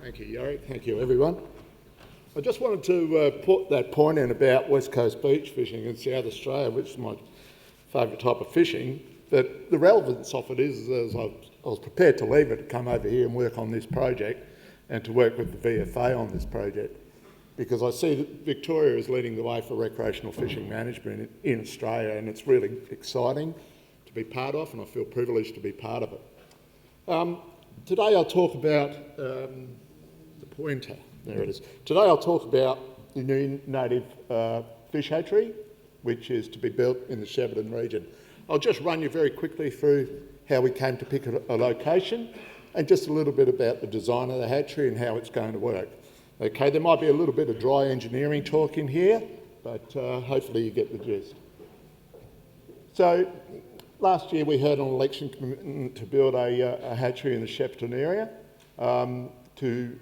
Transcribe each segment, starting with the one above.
Thank you, Yuri. Thank you, everyone. I just wanted to put that point in about West Coast beach fishing in South Australia, which is my favourite type of fishing. But the relevance of it is I was prepared to leave it to come over here and work on this project and to work with the VFA on this project, because I see that Victoria is leading the way for recreational fishing management in Australia, and it's really exciting to be part of, and I feel privileged to be part of it. Today I'll talk about the pointer. There it is. Today I'll talk about the new native fish hatchery, which is to be built in the Shepperton region. I'll just run you very quickly through how we came to pick a location and just a little bit about the design of the hatchery and how it's going to work. Okay, there might be a little bit of dry engineering talk in here, but hopefully you get the gist. So last year we had an election commitment to build a hatchery in the Shepperton area to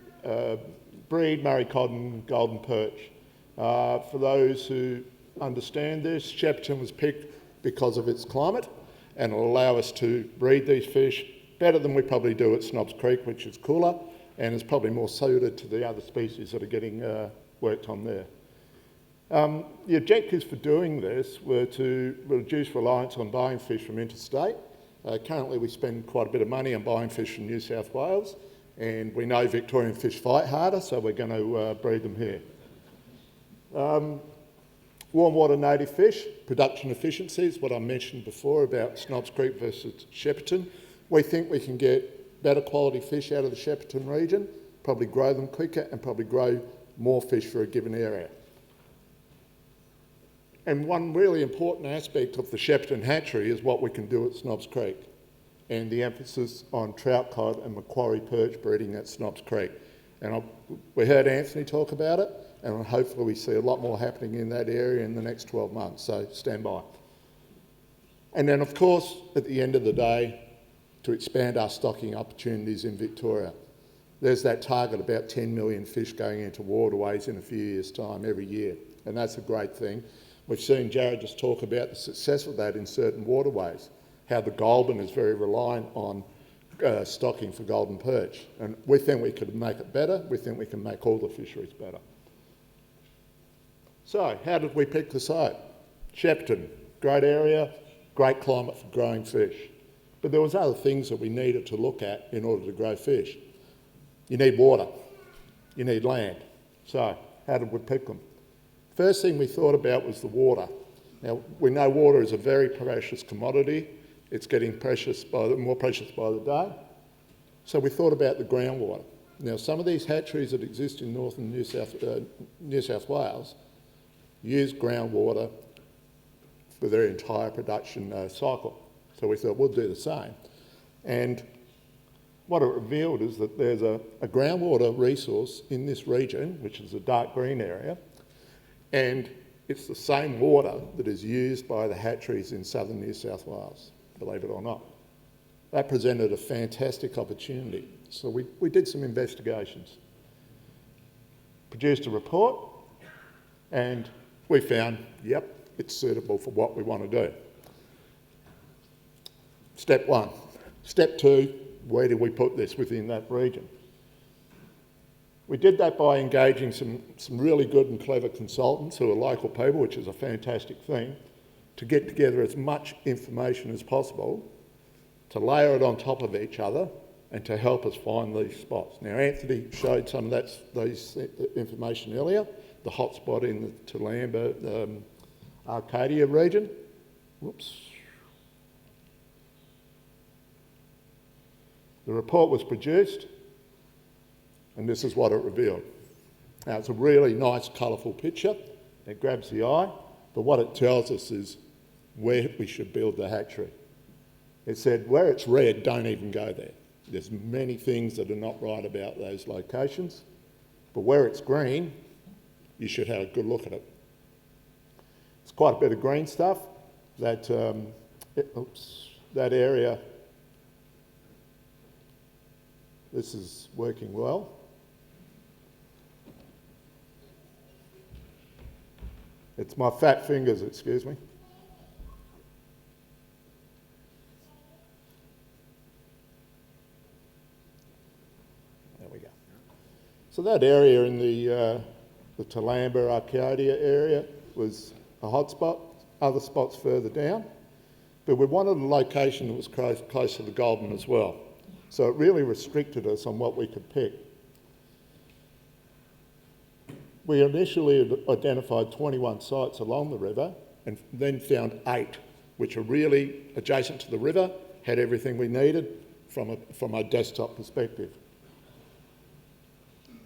breed Murray cod and golden perch. For those who understand this, Shepperton was picked because of its climate, and it will allow us to breed these fish better than we probably do at Snobs Creek, which is cooler and is probably more suited to the other species that are getting worked on there. The objectives for doing this were to reduce reliance on buying fish from interstate. Currently we spend quite a bit of money on buying fish from New South Wales, and we know Victorian fish fight harder, so we're going to breed them here. Warm water native fish, production efficiencies, what I mentioned before about Snobs Creek versus Shepperton. We think we can get better quality fish out of the Shepperton region, probably grow them quicker and probably grow more fish for a given area. And one really important aspect of the Shepperton hatchery is what we can do at Snobs Creek, and the emphasis on trout cod and Macquarie perch breeding at Snobs Creek. And we heard Anthony talk about it, and hopefully we see a lot more happening in that area in the next 12 months, so stand by. And then of course, at the end of the day, to expand our stocking opportunities in Victoria. There's that target, about 10 million fish going into waterways in a few years' time every year, and that's a great thing. We've seen Jared just talk about the success of that in certain waterways, how the Goulburn is very reliant on stocking for golden perch, and we think we could make it better. We think we can make all the fisheries better. So, how did we pick the site? Shepperton, great area, great climate for growing fish. But there was other things that we needed to look at in order to grow fish. You need water, you need land. So, how did we pick them? First thing we thought about was the water. Now, we know water is a very precious commodity. It's getting more precious by the day. So we thought about the groundwater. Now, some of these hatcheries that exist in northern New South Wales use groundwater for their entire production cycle. So we thought we'll do the same. And what it revealed is that there's a groundwater resource in this region, which is a dark green area, and it's the same water that is used by the hatcheries in southern New South Wales, believe it or not. That presented a fantastic opportunity. So we did some investigations, produced a report, and we found, yep, it's suitable for what we want to do. Step one. Step two, where do we put this within that region? We did that by engaging some really good and clever consultants who are local people, which is a fantastic thing, to get together as much information as possible, to layer it on top of each other, and to help us find these spots. Now, Anthony showed some of these information earlier, the hotspot in the Toolamba, Arcadia region. Whoops. The report was produced, and this is what it revealed. Now, it's a really nice, colourful picture. It grabs the eye, but what it tells us is where we should build the hatchery. It said, where it's red, don't even go there. There's many things that are not right about those locations, but where it's green, you should have a good look at it. It's quite a bit of green stuff. That area, this is working well. It's my fat fingers, excuse me. There we go. So that area in the Toolamba, Arcadia area was a hot spot, other spots further down, but we wanted a location that was close to the Goulburn as well. So it really restricted us on what we could pick. We initially identified 21 sites along the river and then found 8, which are really adjacent to the river, had everything we needed from a desktop perspective.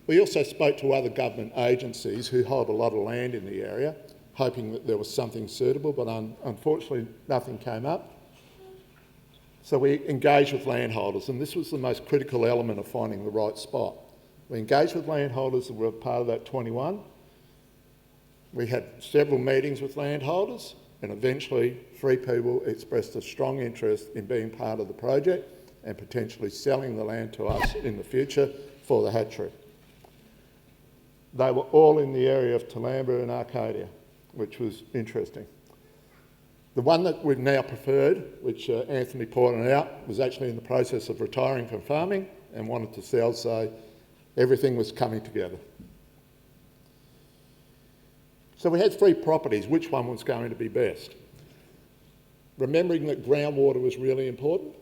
We also spoke to other government agencies who hold a lot of land in the area, hoping that there was something suitable, but unfortunately nothing came up. So we engaged with landholders, and this was the most critical element of finding the right spot. We engaged with landholders that were part of that 21. We had several meetings with landholders, and eventually 3 people expressed a strong interest in being part of the project and potentially selling the land to us in the future for the hatchery. They were all in the area of Toolamba and Arcadia, which was interesting. The one that we've now preferred, which Anthony pointed out, was actually in the process of retiring from farming and wanted to sell, so everything was coming together. So we had 3 properties. Which one was going to be best? Remembering that groundwater was really important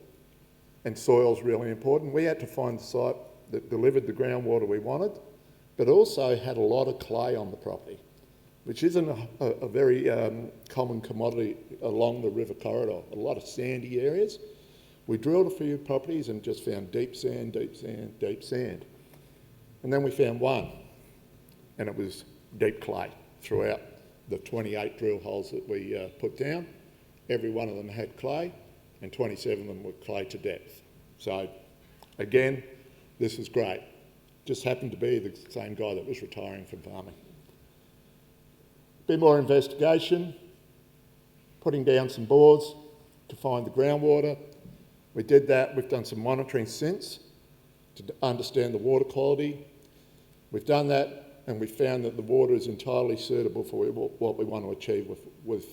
and soil's really important, we had to find the site that delivered the groundwater we wanted, but also had a lot of clay on the property, which isn't a very common commodity along the river corridor, a lot of sandy areas. We drilled a few properties and just found deep sand, deep sand, deep sand. And then we found one, and it was deep clay throughout the 28 drill holes that we put down. Every one of them had clay, and 27 of them were clay to depth. So again, this is great. Just happened to be the same guy that was retiring from farming. Bit more investigation, putting down some bores to find the groundwater. We did that. We've done some monitoring since to understand the water quality. We've done that, and we found that the water is entirely suitable for what we want to achieve with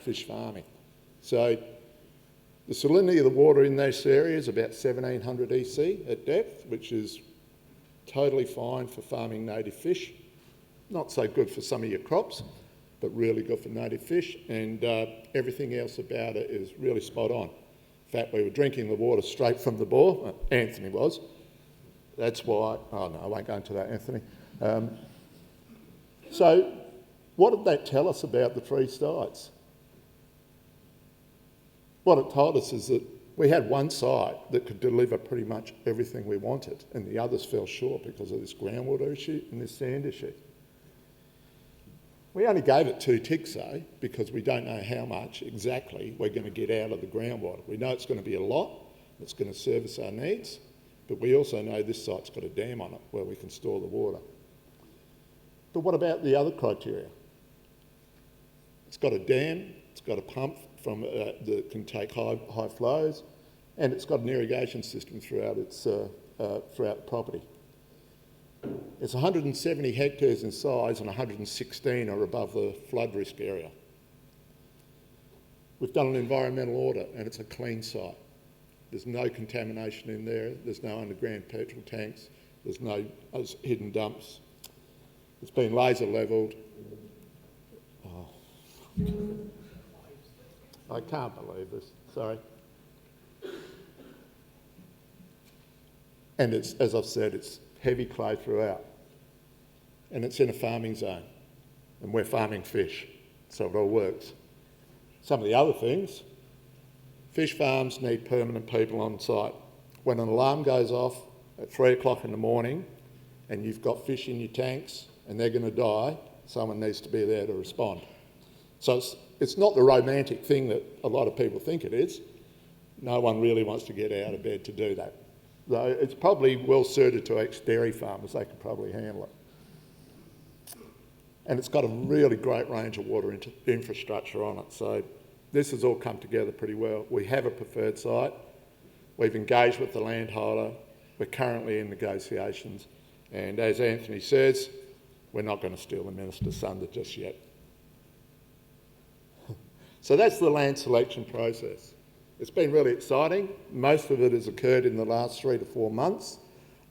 fish farming. So the salinity of the water in this area is about 1700 EC at depth, which is totally fine for farming native fish. Not so good for some of your crops, but really good for native fish, and everything else about it is really spot on. In fact, we were drinking the water straight from the bore. Anthony was. That's why, oh no, I won't go into that, Anthony. So what did that tell us about the 3 sites? What it told us is that we had one site that could deliver pretty much everything we wanted, and the others fell short because of this groundwater issue and this sand issue. We only gave it 2 ticks though, because we don't know how much exactly we're going to get out of the groundwater. We know it's going to be a lot, it's going to service our needs, but we also know this site's got a dam on it where we can store the water. But what about the other criteria? It's got a dam, it's got a pump that can take high flows, and it's got an irrigation system throughout the property. It's 170 hectares in size and 116 are above the flood risk area. We've done an environmental audit and it's a clean site. There's no contamination in there, there's no underground petrol tanks, there's no hidden dumps. It's been laser levelled. Oh. I can't believe this, sorry. And it's, as I've said, it's heavy clay throughout. And it's in a farming zone. And we're farming fish, so it all works. Some of the other things, fish farms need permanent people on site. When an alarm goes off at 3 o'clock in the morning and you've got fish in your tanks and they're going to die, someone needs to be there to respond. So it's not the romantic thing that a lot of people think it is. No one really wants to get out of bed to do that. Though it's probably well suited to ex-dairy farmers, they could probably handle it. And it's got a really great range of water infrastructure on it, so this has all come together pretty well. We have a preferred site, we've engaged with the landholder, we're currently in negotiations, and as Anthony says, we're not going to steal the Minister's thunder just yet. So that's the land selection process. It's been really exciting. Most of it has occurred in the last 3 to 4 months,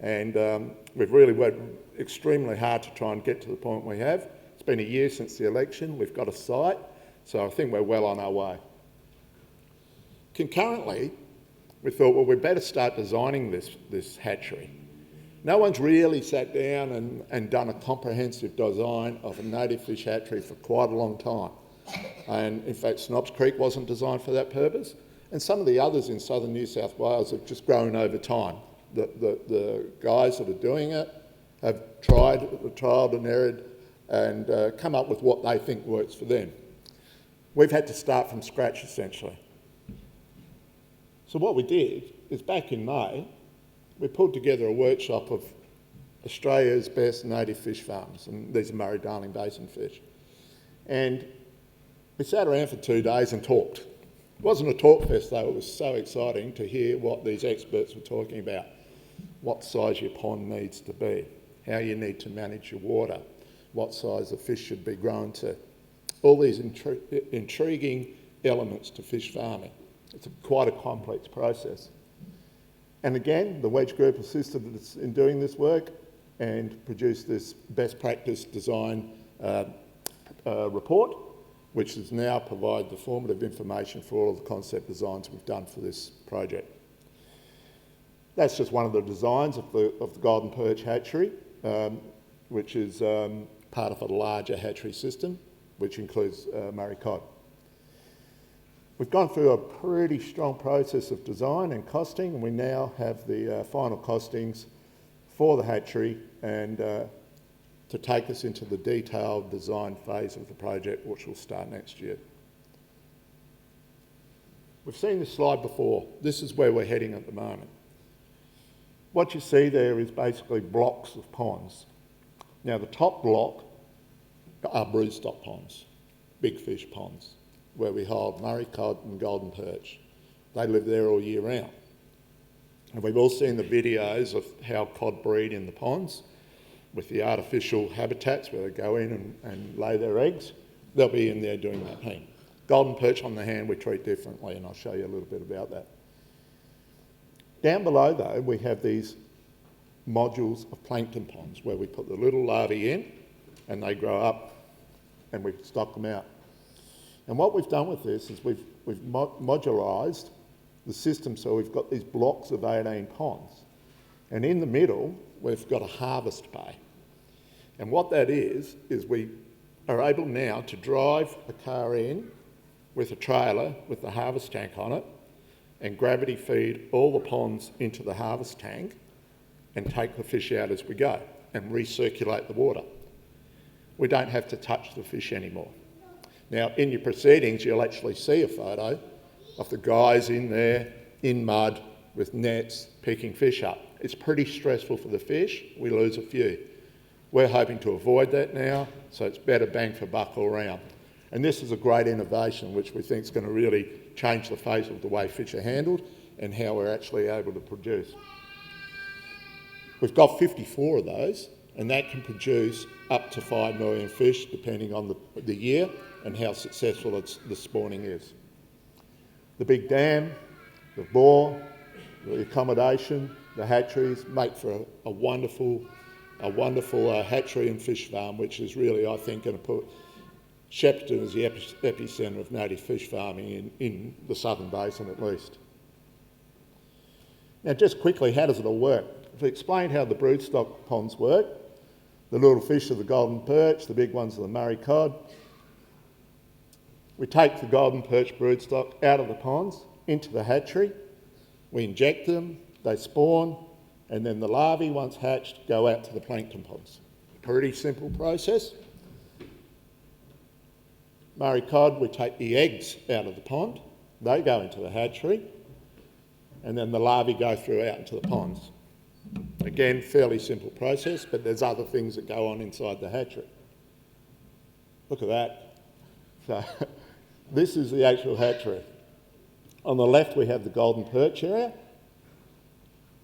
And we've really worked extremely hard to try and get to the point we have. It's been a year since the election. We've got a site, so I think we're well on our way. Concurrently, we thought, well, we'd better start designing this hatchery. No one's really sat down and done a comprehensive design of a native fish hatchery for quite a long time. And in fact, Snobs Creek wasn't designed for that purpose. And some of the others in southern New South Wales have just grown over time. The guys that are doing it have tried and erred and come up with what they think works for them. We've had to start from scratch, essentially. So what we did is back in May, we pulled together a workshop of Australia's best native fish farms, and these are Murray-Darling Basin fish. And we sat around for 2 days and talked. It wasn't a talk fest though, it was so exciting to hear what these experts were talking about. What size your pond needs to be, how you need to manage your water, what size the fish should be grown to. All these intriguing elements to fish farming. It's quite a complex process. And again, the Wedge Group assisted us in doing this work and produced this best practice design report, which has now provided the formative information for all of the concept designs we've done for this project. That's just one of the designs of the Golden Perch hatchery, which is part of a larger hatchery system, which includes Murray cod. We've gone through a pretty strong process of design and costing, and we now have the final costings for the hatchery and to take us into the detailed design phase of the project, which will start next year. We've seen this slide before. This is where we're heading at the moment. What you see there is basically blocks of ponds. Now the top block are broodstock ponds, big fish ponds, where we hold Murray cod and golden perch. They live there all year round. And we've all seen the videos of how cod breed in the ponds with the artificial habitats where they go in and lay their eggs. They'll be in there doing that thing. Golden perch, on the hand, we treat differently, and I'll show you a little bit about that. Down below, though, we have these modules of plankton ponds where we put the little larvae in and they grow up and we stock them out. And what we've done with this is we've modularised the system, so we've got these blocks of 18 ponds. And in the middle, we've got a harvest bay. And what that is we are able now to drive a car in with a trailer with the harvest tank on it and gravity feed all the ponds into the harvest tank and take the fish out as we go and recirculate the water. We don't have to touch the fish anymore. Now, in your proceedings, you'll actually see a photo of the guys in there, in mud, with nets, picking fish up. It's pretty stressful for the fish. We lose a few. We're hoping to avoid that now, so it's better bang for buck all round. And this is a great innovation which we think is going to really change the face of the way fish are handled and how we're actually able to produce. We've got 54 of those, and that can produce up to 5 million fish depending on the year and how successful the spawning is. The big dam, the bore, the accommodation, the hatcheries make for a wonderful hatchery and fish farm, which is really, I think, going to put Shepperton as the epicentre of native fish farming in the southern basin at least. Now, just quickly, how does it all work? To explain how the broodstock ponds work, the little fish are the golden perch, the big ones are the Murray cod. We take the golden perch broodstock out of the ponds into the hatchery, we inject them, they spawn, and then the larvae, once hatched, go out to the plankton ponds. Pretty simple process. Murray cod, we take the eggs out of the pond, they go into the hatchery, and then the larvae go through out into the ponds. Again, fairly simple process, but there's other things that go on inside the hatchery. Look at that. So this is the actual hatchery. On the left we have the golden perch area,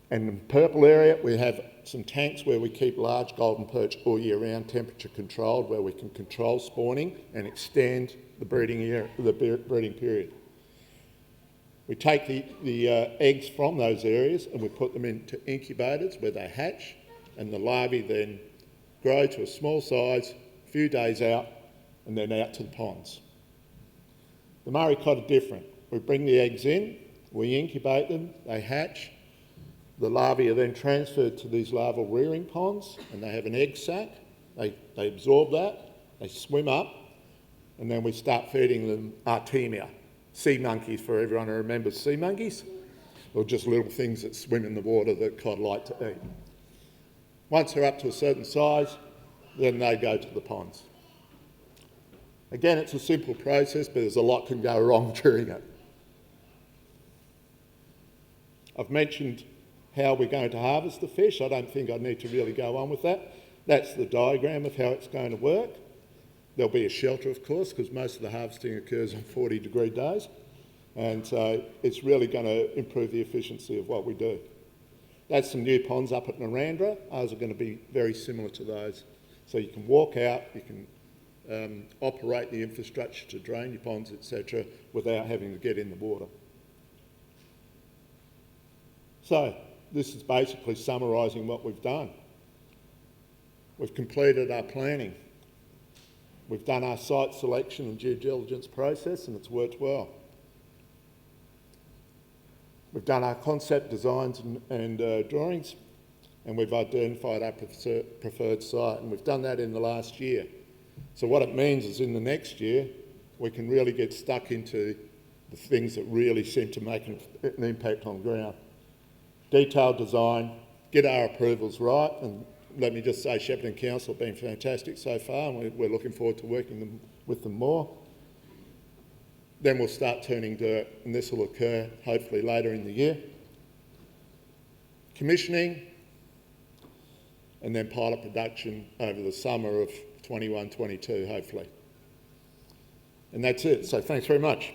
and in the purple area we have some tanks where we keep large golden perch all year round, temperature controlled, where we can control spawning and extend the breeding period. We take the eggs from those areas and we put them into incubators where they hatch, and the larvae then grow to a small size, a few days out, and then out to the ponds. The Murray cod are different. We bring the eggs in, we incubate them, they hatch, the larvae are then transferred to these larval rearing ponds, and they have an egg sac. They absorb that, they swim up, and then we start feeding them Artemia, sea monkeys for everyone who remembers sea monkeys, or just little things that swim in the water that cod like to eat. Once they're up to a certain size, then they go to the ponds. Again, it's a simple process, but there's a lot can go wrong during it. I've mentioned how we're going to harvest the fish. I don't think I need to really go on with that. That's the diagram of how it's going to work. There'll be a shelter, of course, because most of the harvesting occurs on 40-degree days. And so it's really going to improve the efficiency of what we do. That's some new ponds up at Narandra. Ours are going to be very similar to those. So you can walk out, you can operate the infrastructure to drain your ponds, etc., without having to get in the water. So this is basically summarising what we've done. We've completed our planning. We've done our site selection and due diligence process, and it's worked well. We've done our concept designs and drawings, and we've identified our preferred site, and we've done that in the last year. So what it means is in the next year, we can really get stuck into the things that really seem to make an impact on ground. Detailed design, get our approvals right, and let me just say Shepperton Council have been fantastic so far, and we're looking forward to working with them more. Then we'll start turning dirt, and this will occur hopefully later in the year. Commissioning, and then pilot production over the summer of 21-22, hopefully. And that's it, so thanks very much.